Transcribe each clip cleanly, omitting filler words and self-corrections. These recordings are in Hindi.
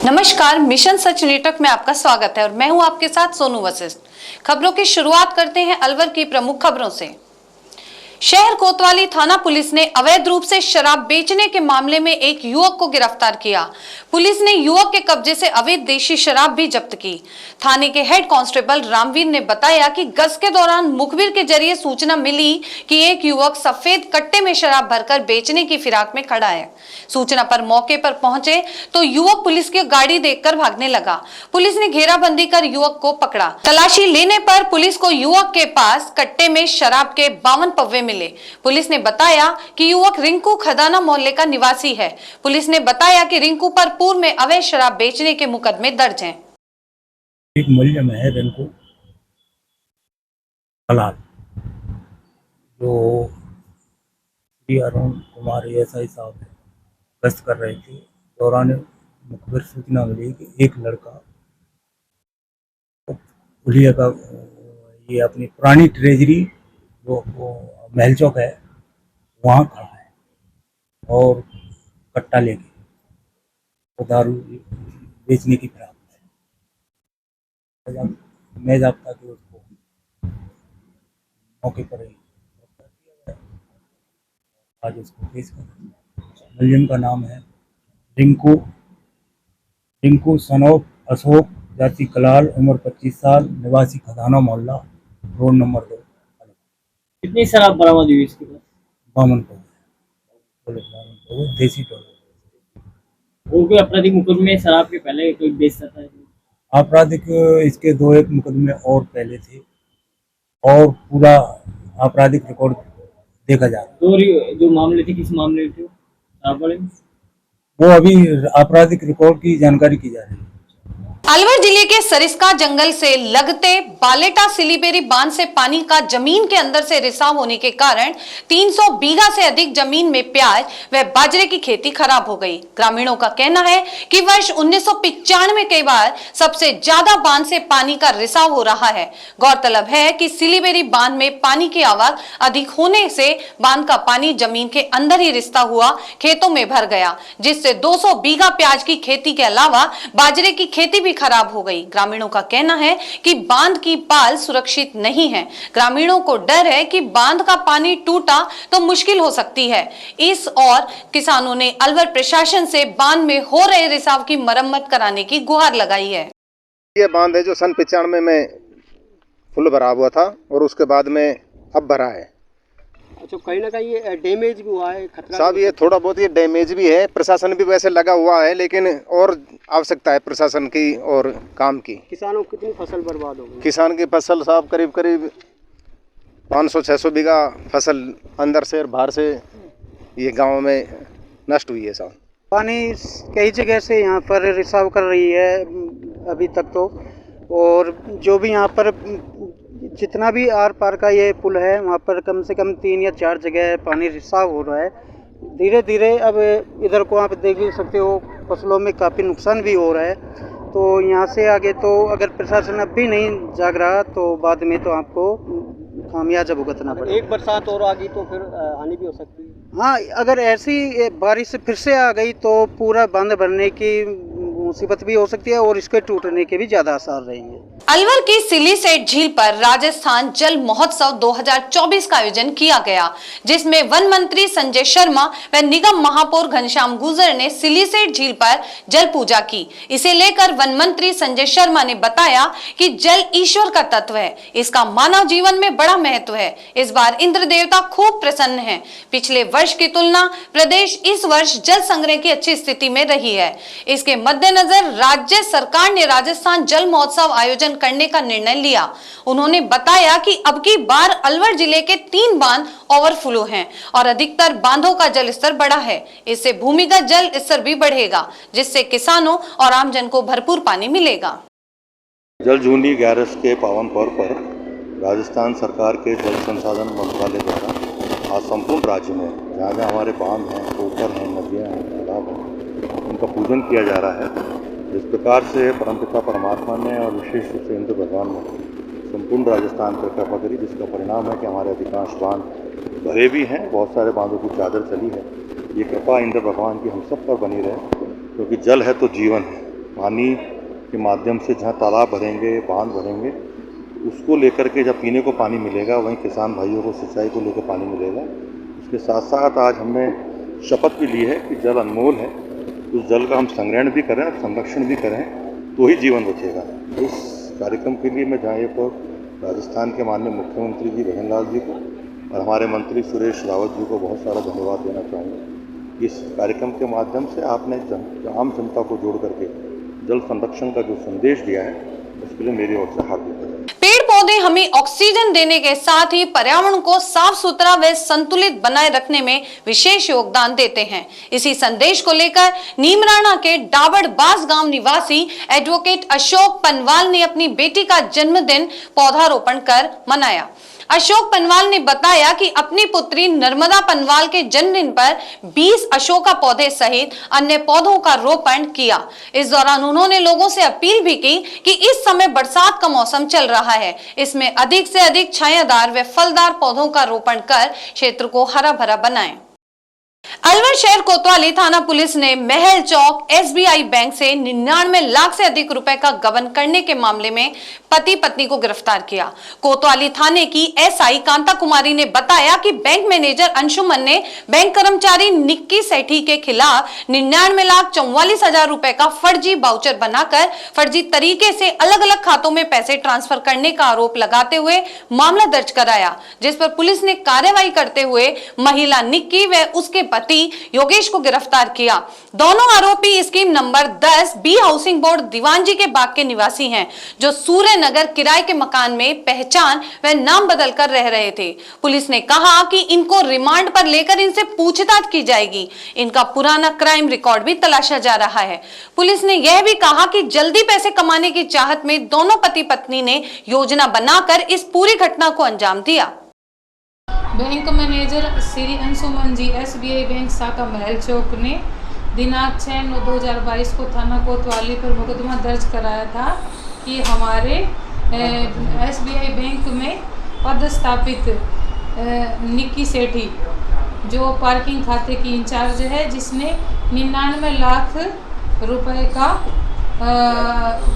नमस्कार, मिशन सच नेटवर्क में आपका स्वागत है और मैं हूं आपके साथ सोनू वशिष्ठ। खबरों की शुरुआत करते हैं अलवर की प्रमुख खबरों से। शहर कोतवाली थाना पुलिस ने अवैध रूप से शराब बेचने के मामले में एक युवक को गिरफ्तार किया। पुलिस ने युवक के कब्जे से अवैध देशी शराब भी जब्त की। थाने के हेड कांस्टेबल रामवीर ने बताया कि गश्त के दौरान मुखबिर के जरिए सूचना मिली कि एक युवक सफेद कट्टे में शराब भरकर बेचने की फिराक में खड़ा है। सूचना पर मौके पर पहुंचे तो युवक पुलिस की गाड़ी देखकर भागने लगा। पुलिस ने घेराबंदी कर युवक को पकड़ा। तलाशी लेने पर पुलिस को युवक के पास कट्टे में शराब के 52 पव्वे मिले। पुलिस ने बताया कि युवक रिंकू खदाना मोहल्ले का निवासी है। पुलिस ने बताया कि रिंकू पर पूर्व में अवैध शराब बेचने के मुकदमे दर्ज हैं। एक मुलजिम है रिंकू कलाल, जो अरुण कुमार एएसआई साहब गश्त कर रहे थे। दौरान मुखबिर सूचना मिली कि एक लड़का पुलिया का ये अपनी पुरानी ट्रेजरी जो महल चौक है वहाँ खड़ा है और कट्टा लेके वो दारू बेचने की फिराक है। मैं जाता कि उसको मौके पर ही आज उसको पेश कर। मुलजिम का नाम है रिंकू सनोफ अशोक, जाति कलाल, उम्र 25 साल, निवासी खदाना मोहल्ला, रोड नंबर 2। कितनी शराब बरामद हुई इसके पास? 52 देसी टोल। वो कोई आपराधिक मुकदमे में शराब के पहले कोई बेचता था? आपराधिक इसके 2-1 मुकदमे और पहले थे और पूरा आपराधिक रिकॉर्ड देखा जा रहा है। जो मामले थे किस मामले थे शराब वाले? वो अभी आपराधिक रिकॉर्ड की जानकारी की जा रही है। अलवर जिले के सरिस्का जंगल से लगते बालेटा सिलीबेरी बांध से पानी का जमीन के अंदर से रिसाव होने के कारण 300 बीघा से अधिक जमीन में प्याज व बाजरे की खेती खराब हो गई। ग्रामीणों का कहना है कि वर्ष 1995 के बाद सबसे ज्यादा बांध से पानी का रिसाव हो रहा है। गौरतलब है कि सिलीबेरी बांध में पानी की आवक अधिक होने से बांध का पानी जमीन के अंदर ही रिसता हुआ खेतों में भर गया, जिससे 200 बीघा प्याज की खेती के अलावा बाजरे की खेती भी खराब हो गई। ग्रामीणों का कहना है कि बांध की पाल सुरक्षित नहीं है। ग्रामीणों को डर है कि बांध का पानी टूटा तो मुश्किल हो सकती है। इस और किसानों ने अलवर प्रशासन से बांध में हो रहे रिसाव की मरम्मत कराने की गुहार लगाई है। ये बांध है जो सन 95 में फुल भरा हुआ था और उसके बाद में अब भरा है। अच्छा, कहीं ना कहीं ये डैमेज भी हुआ है, खतरा साहब ये थोड़ा बहुत ये डैमेज भी है। प्रशासन भी वैसे लगा हुआ है, लेकिन और आवश्यकता है प्रशासन की और काम की। किसानों की कितनी फसल बर्बाद हो गई? किसान की फसल साहब करीब 500-600 बीघा फसल अंदर से और बाहर से ये गांव में नष्ट हुई है साहब। पानी कई जगह से यहाँ पर रिसाव कर रही है अभी तक तो, और जो भी यहाँ पर जितना भी आर पार का ये पुल है वहाँ पर कम से कम 3 या 4 जगह पानी रिसाव हो रहा है। धीरे धीरे अब इधर को आप देख ही सकते हो, फसलों में काफ़ी नुकसान भी हो रहा है। तो यहाँ से आगे तो अगर प्रशासन अब भी नहीं जाग रहा तो बाद में तो आपको खामियाजा भुगतना पड़ेगा। एक बरसात और आ गई तो फिर हानि भी हो सकती है। हाँ, अगर ऐसी बारिश फिर से आ गई तो पूरा बांध भरने की मुसीबत भी हो सकती है और इसके टूटने के भी ज्यादा आसार रहेंगे। अलवर की सिलीसेट झील पर राजस्थान जल महोत्सव 2024 का आयोजन किया गया, जिसमें वन मंत्री संजय शर्मा व निगम महापौर घनश्याम गुर्जर ने सिलीसेट झील पर जल पूजा की। इसे लेकर वन मंत्री संजय शर्मा ने बताया कि जल ईश्वर का तत्व है, इसका मानव जीवन में बड़ा महत्व है। इस बार इंद्र देवता खूब प्रसन्न हैं। पिछले वर्ष की तुलना प्रदेश इस वर्ष जल संग्रह की अच्छी स्थिति में रही है। इसके मद्देनजर राज्य सरकार ने राजस्थान जल महोत्सव आयोजन करने का निर्णय लिया। उन्होंने बताया कि अब की बार अलवर जिले के 3 बांध ओवरफ्लो हैं और अधिकतर बांधों का जल स्तर बढ़ा है। इससे भूमिगत जल स्तर भी बढ़ेगा, जिससे किसानों और आमजन को भरपूर पानी मिलेगा। जल जूनी 11 के पावन पर्व पर राजस्थान सरकार के जल संसाधन मंत्रालय द्वारा आज संपूर्ण राज्य में जहाँ जहाँ हमारे बांध हैं, पोखर हैं, नदियाँ हैं, तालाब हैं, उनका पूजन किया जा रहा है। जिस प्रकार से परमपिता परमात्मा ने और विशेष रूप से इंद्र भगवान ने संपूर्ण राजस्थान पर कृपा करी, जिसका परिणाम है कि हमारे अधिकांश बांध भरे भी हैं, बहुत सारे बांधों की चादर चली है। ये कृपा इंद्र भगवान की हम सब पर बनी रहे, क्योंकि जल है तो जीवन है। पानी के माध्यम से जहाँ तालाब भरेंगे, बांध भरेंगे, उसको लेकर के जब पीने को पानी मिलेगा, वहीं किसान भाइयों को सिंचाई को लेकर पानी मिलेगा। उसके साथ साथ आज हमने शपथ भी ली है कि जल अनमोल है, उस जल का हम संग्रहण भी करें, संरक्षण भी करें, तो ही जीवन बचेगा। इस कार्यक्रम के लिए मैं जहाँ पर राजस्थान के माननीय मुख्यमंत्री जी भजनलाल जी को और हमारे मंत्री सुरेश रावत जी को बहुत सारा धन्यवाद देना चाहूँगा। इस कार्यक्रम के माध्यम से आपने आम जनता को जोड़ करके जल संरक्षण का जो संदेश दिया है, उसके लिए मेरी ओर से हार्दिक बधाई। पेड़ पौधे हमें ऑक्सीजन देने के साथ ही पर्यावरण को साफ सुथरा व संतुलित बनाए रखने में विशेष योगदान देते हैं। इसी संदेश को लेकर नीमराणा के डाबड़ बास गांव निवासी एडवोकेट अशोक पनवाल ने अपनी बेटी का जन्मदिन पौधारोपण कर मनाया। अशोक पनवाल ने बताया कि अपनी पुत्री नर्मदा पनवाल के जन्मदिन पर 20 अशोका पौधे सहित अन्य पौधों का रोपण किया। इस दौरान उन्होंने लोगों से अपील भी की कि इस समय बरसात का मौसम चल रहा है, इसमें अधिक से अधिक छायादार व फलदार पौधों का रोपण कर क्षेत्र को हरा भरा बनाएं। अलवर शहर कोतवाली थाना पुलिस ने महल चौक SBI बैंक से 99 लाख से अधिक रुपए का गबन करने के मामले में पति पत्नी को गिरफ्तार किया। कोतवाली थाने की SI कांता कुमारी ने बताया कि बैंक मैनेजर अंशुमन ने बैंक कर्मचारी निक्की सेठी के खिलाफ 99,44,000 रुपए का फर्जी वाउचर बनाकर फर्जी तरीके से अलग अलग खातों में पैसे ट्रांसफर करने का आरोप लगाते हुए मामला दर्ज कराया, जिस पर पुलिस ने कार्रवाई करते हुए महिला निक्की व उसके पति योगेश को गिरफ्तार किया। दोनों आरोपी scheme number 10 B housing board Diwanji के बाग के निवासी हैं, जो सूर्य नगर किराए के मकान में पहचान व नाम बदल कर रह रहे थे। पुलिस ने कहा कि इनको रिमांड पर लेकर इनसे पूछताछ की जाएगी। इनका पुराना क्राइम रिकॉर्ड भी तलाशा जा रहा है। पुलिस ने यह भी कहा कि जल्दी पैसे कमाने की चाहत में दोनों पति पत्नी ने योजना बनाकर इस पूरी घटना को अंजाम दिया। बैंक मैनेजर श्री अंशुमन जी SBI बैंक शाखा महल चौक ने दिनांक 6/9/2022 को थाना कोतवाली पर मुकदमा दर्ज कराया था कि हमारे SBI बैंक में पदस्थापित निक्की सेठी, जो पार्किंग खाते की इंचार्ज है, जिसने 99 लाख रुपए का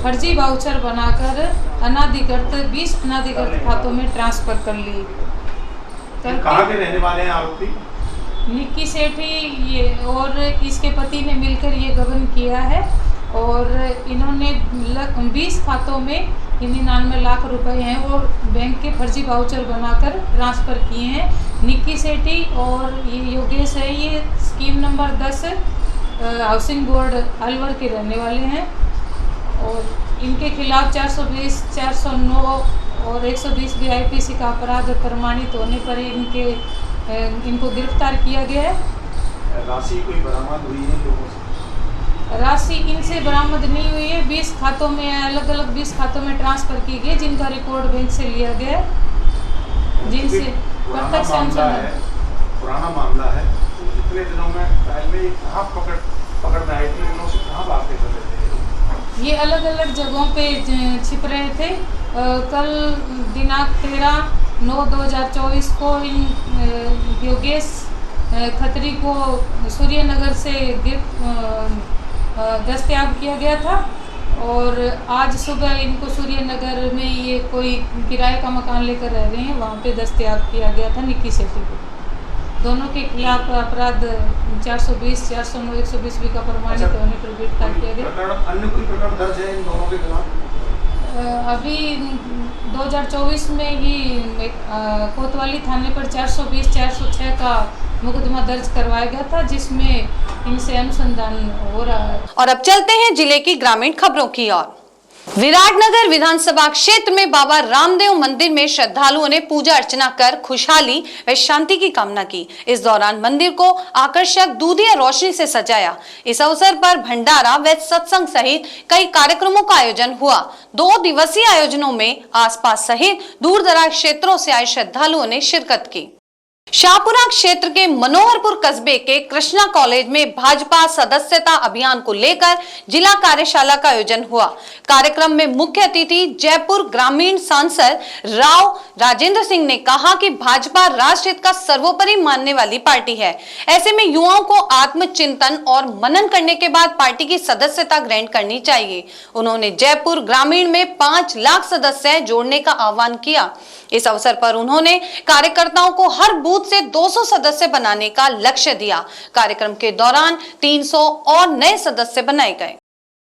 फर्जी वाउचर बनाकर अनाधिकृत 20 अनाधिकृत खातों में ट्रांसफर कर ली। कहाँ के रहने वाले हैं आरोपी? निक्की सेठी ये और इसके पति ने मिलकर ये गबन किया है और इन्होंने 20 खातों में 99 लाख रुपए हैं और बैंक के फर्जी वाउचर बनाकर ट्रांसफ़र किए हैं। निक्की सेठी और ये योगेश है, ये scheme number 10 housing board Alwar के रहने वाले हैं और इनके खिलाफ 420, 409 और 120 BIPC का अपराध प्रमाणित होने पर इनको गिरफ्तार किया गया है। राशि कोई बरामद हुई है लोगों से? राशि इनसे बरामद नहीं हुई है। 20 खातों में अलग अलग 20 खातों में ट्रांसफर की गई, जिनका रिकॉर्ड बैंक से लिया गया, जिनसे प्रत्यक्ष पुराना मामला है। इतने दिनों में पहले कहाँ पकड़ में आई थी, इनों से कहाँ बातें कर रहे थे? ये अलग अलग जगहों पे छिप रहे थे। कल दिनांक 13/9/2024 को इन योगेश खत्री को सूर्य नगर से दस्तयाब किया गया था और आज सुबह इनको सूर्य नगर में ये कोई किराए का मकान लेकर रह रहे हैं, वहाँ पे दस्तयाब किया गया था निक्की सेठी को। दोनों के खिलाफ अपराध 420, 409, 120 भी का प्रमाणित होने पर गिरफ्तार किया गया। अन्य कोई प्रकरण दर्ज है इन दोनों के खिलाफ? अभी 2024 में ही कोतवाली थाने पर 420, 406 का मुकदमा दर्ज करवाया गया था, जिसमें इनसे अनुसंधान हो रहा है। और अब चलते हैं जिले की ग्रामीण खबरों की ओर। विराटनगर विधानसभा क्षेत्र में बाबा रामदेव मंदिर में श्रद्धालुओं ने पूजा अर्चना कर खुशहाली व शांति की कामना की। इस दौरान मंदिर को आकर्षक दूधिया रोशनी से सजाया। इस अवसर पर भंडारा व सत्संग सहित कई कार्यक्रमों का आयोजन हुआ। 2 दिवसीय आयोजनों में आसपास सहित दूर दराज क्षेत्रों से आए श्रद्धालुओं ने शिरकत की। शाहपुरा क्षेत्र के मनोहरपुर कस्बे के कृष्णा कॉलेज में भाजपा सदस्यता अभियान को लेकर जिला कार्यशाला का आयोजन हुआ। कार्यक्रम में मुख्य अतिथि जयपुर ग्रामीण सांसद राव राजेंद्र सिंह ने कहा कि भाजपा राष्ट्र हित का सर्वोपरि मानने वाली पार्टी है। ऐसे में युवाओं को आत्मचिंतन और मनन करने के बाद पार्टी की सदस्यता ग्रहण करनी चाहिए। उन्होंने जयपुर ग्रामीण में 5 लाख सदस्य जोड़ने का आह्वान किया। इस अवसर पर उन्होंने कार्यकर्ताओं को हर बूथ से 200 सदस्य बनाने का लक्ष्य दिया। कार्यक्रम के दौरान 300 और नए सदस्य बनाए गए।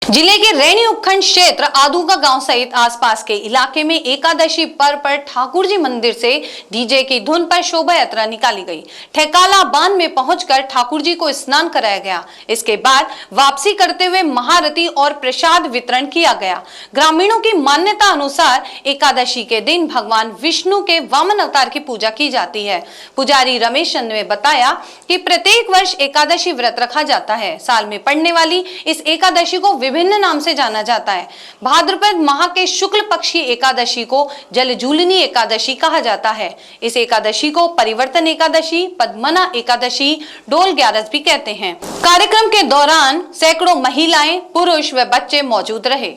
जिले के रैनी उपखंड क्षेत्र आदूगा गांव सहित आसपास के इलाके में एकादशी पर्व पर ठाकुर जी मंदिर से डीजे की धुन पर शोभा यात्रा निकाली गई। ठेकाला बांध में पहुंचकर ठाकुर जी को स्नान कराया गया। इसके बाद वापसी करते हुए महारती और प्रसाद वितरण किया गया। ग्रामीणों की मान्यता अनुसार एकादशी के दिन भगवान विष्णु के वामन अवतार की पूजा की जाती है। पुजारी रमेश चंद ने बताया कि प्रत्येक वर्ष एकादशी व्रत रखा जाता है। साल में पड़ने वाली इस एकादशी को विभिन्न नाम से जाना जाता है। भाद्रपद माह के शुक्ल पक्ष की एकादशी को जलझूलनी एकादशी कहा जाता है। इस एकादशी को परिवर्तन एकादशी, पद्मना एकादशी, डोल ग्यारस भी कहते हैं। कार्यक्रम के दौरान सैकड़ों महिलाएं, पुरुष व बच्चे मौजूद रहे।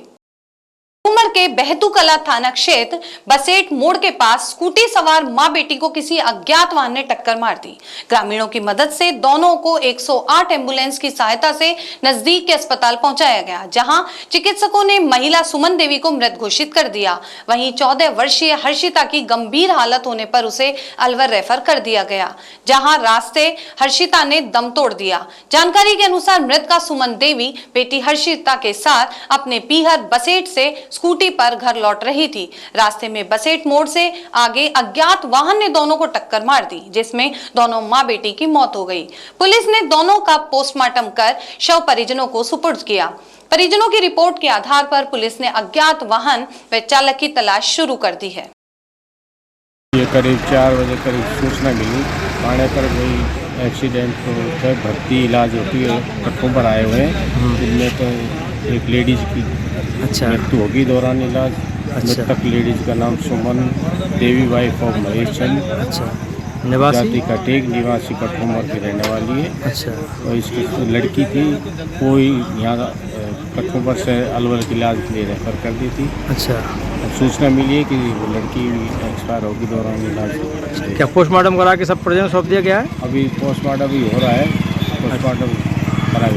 उमर के बहतूकला थाना क्षेत्र बसेट मोड़ के पास स्कूटी सवार मां बेटी को किसी अज्ञात वाहन ने टक्कर मार दी। ग्रामीणों की मदद से दोनों को 108 एम्बुलेंस की सहायता से नजदीक के अस्पताल पहुंचाया गया, जहां चिकित्सकों ने महिला सुमन देवी को मृत घोषित कर दिया। वहीं 14 वर्षीय हर्षिता की गंभीर हालत होने पर उसे अलवर रेफर कर दिया गया, जहां रास्ते हर्षिता ने दम तोड़ दिया। जानकारी के अनुसार मृतका सुमन देवी बेटी हर्षिता के साथ अपने पीहर बसेट से स्कूटी पर घर लौट रही थी। रास्ते में बसेट मोड़ से आगे अज्ञात वाहन ने दोनों को टक्कर मार दी, जिसमें दोनों मां बेटी की मौत हो गई। पुलिस ने दोनों का पोस्टमार्टम कर शव परिजनों को सुपुर्द किया। परिजनों की रिपोर्ट के आधार पर पुलिस ने अज्ञात वाहन व चालक की तलाश शुरू कर दी है। ये करीब 4 बजे करीब सूचना मिली थाने पर कोई एक्सीडेंट तो भर्ती इलाज होती है, ट्रकों पर आए हुए हैं, जिनमें तो एक लेडीज की मृत्यु होगी दौरान इलाज। मृतक लेडीज का नाम सुमन देवी, वाइफ ऑफ महेश चंद, जाति कटेक, निवासी कठुमर की रहने वाली है। और इसकी लड़की थी, कोई यहाँ कठुमर से अलवर के इलाज के लिए रेफर कर दी थी। सूचना मिली है कि वो लड़की एक्सपायर होगी दौरान इलाज। क्या पोस्टमार्टम करा के सब परिजन सौंप दिया गया है? अभी पोस्टमार्टम भी हो रहा है, पोस्टमार्टम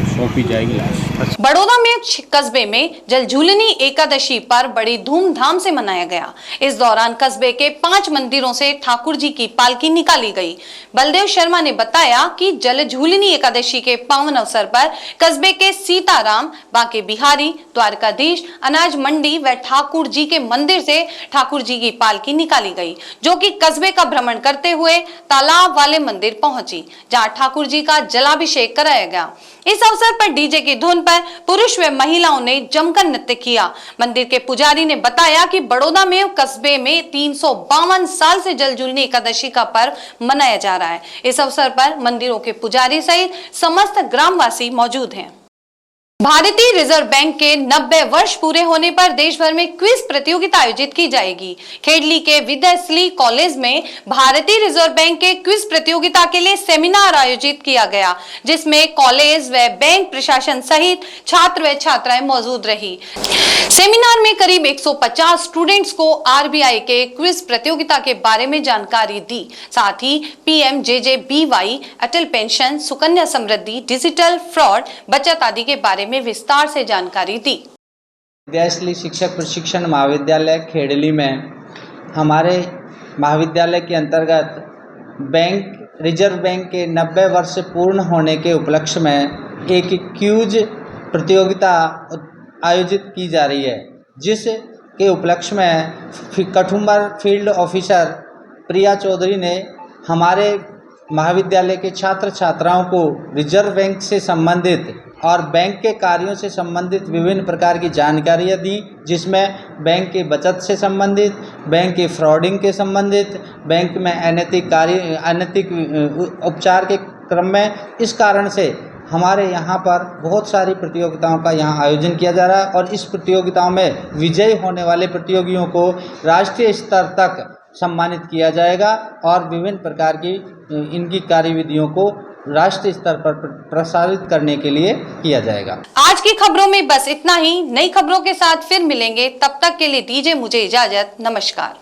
सौंपी जाएगी लाश। बड़ौदा में कस्बे में जलझूलनी एकादशी पर बड़ी धूमधाम से मनाया गया। इस दौरान कस्बे के 5 मंदिरों से ठाकुर जी की पालकी निकाली गई। बलदेव शर्मा ने बताया कि जलझूलनी एकादशी के पावन अवसर पर कस्बे के सीताराम, बांके बिहारी, द्वारकाधीश, अनाज मंडी व ठाकुर जी के मंदिर से ठाकुर जी की पालकी निकाली गई, जो कि कस्बे का भ्रमण करते हुए तालाब वाले मंदिर पहुंची, जहां ठाकुर जी का जलाभिषेक कराया गया। इस अवसर पर डीजे की धुन पर पुरुष व महिलाओं ने जमकर नृत्य किया। मंदिर के पुजारी ने बताया कि बड़ौदा में कस्बे में 352 साल से जलझूलनी एकादशी का पर्व मनाया जा रहा है। इस अवसर पर मंदिरों के पुजारी सहित समस्त ग्रामवासी मौजूद हैं। भारतीय रिजर्व बैंक के 90 वर्ष पूरे होने पर देश भर में क्विज प्रतियोगिता आयोजित की जाएगी। खेड़ली के विद्याश्री कॉलेज में भारतीय रिजर्व बैंक के क्विज प्रतियोगिता के लिए सेमिनार आयोजित किया गया, जिसमें कॉलेज व बैंक प्रशासन सहित छात्र व छात्राएं मौजूद रही। सेमिनार में करीब 150 स्टूडेंट्स को आरबीआई के क्विज प्रतियोगिता के बारे में जानकारी दी। साथ ही पीएमजेजेबीवाई, अटल pension, Sukanya Samriddhi, digital fraud, बचत आदि के बारे में विस्तार से जानकारी दी। विद्याश्री शिक्षक प्रशिक्षण महाविद्यालय खेड़ली में हमारे महाविद्यालय के अंतर्गत रिजर्व बैंक के 90 वर्ष पूर्ण होने के उपलक्ष्य में एक क्यूज प्रतियोगिता आयोजित की जा रही है, जिस के उपलक्ष्य में कठुमर फील्ड ऑफिसर प्रिया चौधरी ने हमारे महाविद्यालय के छात्र छात्राओं को रिजर्व बैंक से संबंधित और बैंक के कार्यों से संबंधित विभिन्न प्रकार की जानकारियाँ दी, जिसमें बैंक के बचत से संबंधित, बैंक के फ्रॉडिंग के संबंधित, बैंक में अनैतिक उपचार के क्रम में। इस कारण से हमारे यहाँ पर बहुत सारी प्रतियोगिताओं का यहाँ आयोजन किया जा रहा है और इस प्रतियोगिताओं में विजयी होने वाले प्रतियोगियों को राष्ट्रीय स्तर तक सम्मानित किया जाएगा और विभिन्न प्रकार की इनकी कार्यविधियों को राष्ट्रीय स्तर पर प्रसारित करने के लिए किया जाएगा। आज की खबरों में बस इतना ही। नई खबरों के साथ फिर मिलेंगे, तब तक के लिए दीजिए मुझे इजाजत। नमस्कार।